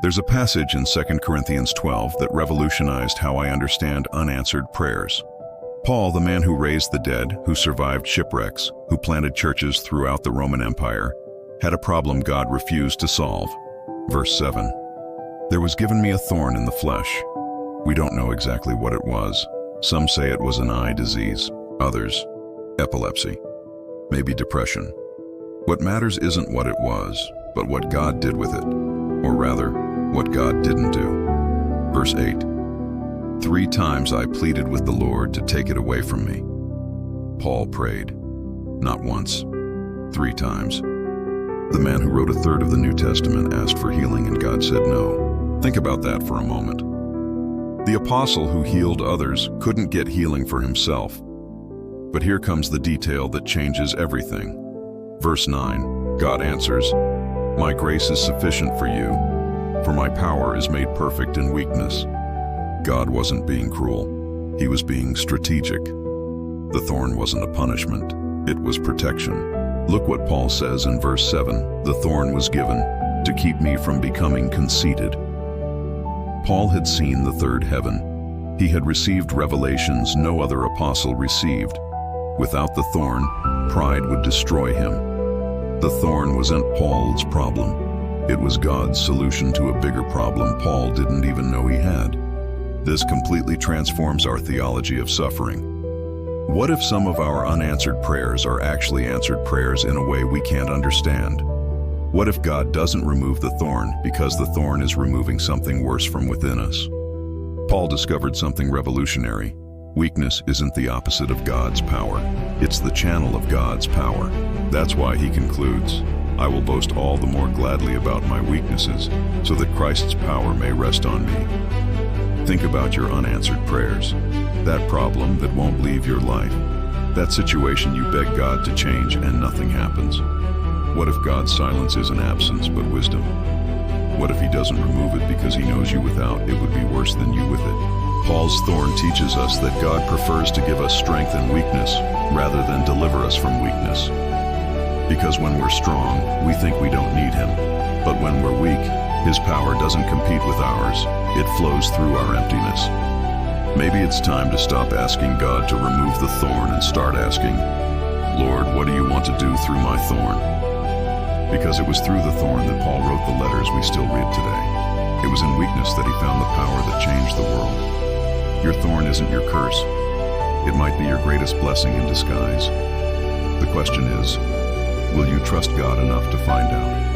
There's a passage in 2 Corinthians 12 that revolutionized how I understand unanswered prayers. Paul, the man who raised the dead, who survived shipwrecks, who planted churches throughout the Roman Empire, had a problem God refused to solve. Verse 7. There was given me a thorn in the flesh. We don't know exactly what it was. Some say it was an eye disease, others, epilepsy, maybe depression. What matters isn't what it was, but what God did with it, or rather, what God didn't do. Verse 8. 3 times I pleaded with the Lord to take it away from me. Paul prayed, not once, 3 times. The man who wrote a third of the New Testament asked for healing and God said no. Think about that for a moment. The apostle who healed others couldn't get healing for himself. But here comes the detail that changes everything. Verse 9, God answers, My grace is sufficient for you, for my power is made perfect in weakness. God wasn't being cruel. He was being strategic. The thorn wasn't a punishment. It was protection. Look what Paul says in verse 7, the thorn was given to keep me from becoming conceited. Paul had seen the third heaven. He had received revelations no other apostle received. Without the thorn, pride would destroy him. The thorn wasn't Paul's problem. It was God's solution to a bigger problem Paul didn't even know he had. This completely transforms our theology of suffering. What if some of our unanswered prayers are actually answered prayers in a way we can't understand? What if God doesn't remove the thorn because the thorn is removing something worse from within us? Paul discovered something revolutionary. Weakness isn't the opposite of God's power. It's the channel of God's power. That's why he concludes, I will boast all the more gladly about my weaknesses, so that Christ's power may rest on me. Think about your unanswered prayers. That problem that won't leave your life. That situation you beg God to change and nothing happens. What if God's silence isn't absence but wisdom? What if he doesn't remove it because he knows you without it would be worse than you with it? Paul's thorn teaches us that God prefers to give us strength in weakness rather than deliver us from weakness. Because when we're strong, we think we don't need him. But when we're weak, his power doesn't compete with ours. It flows through our emptiness. Maybe it's time to stop asking God to remove the thorn and start asking, Lord, what do you want to do through my thorn? Because it was through the thorn that Paul wrote the letters we still read today. It was in weakness that he found the power that changed the world. Your thorn isn't your curse. It might be your greatest blessing in disguise. The question is, will you trust God enough to find out?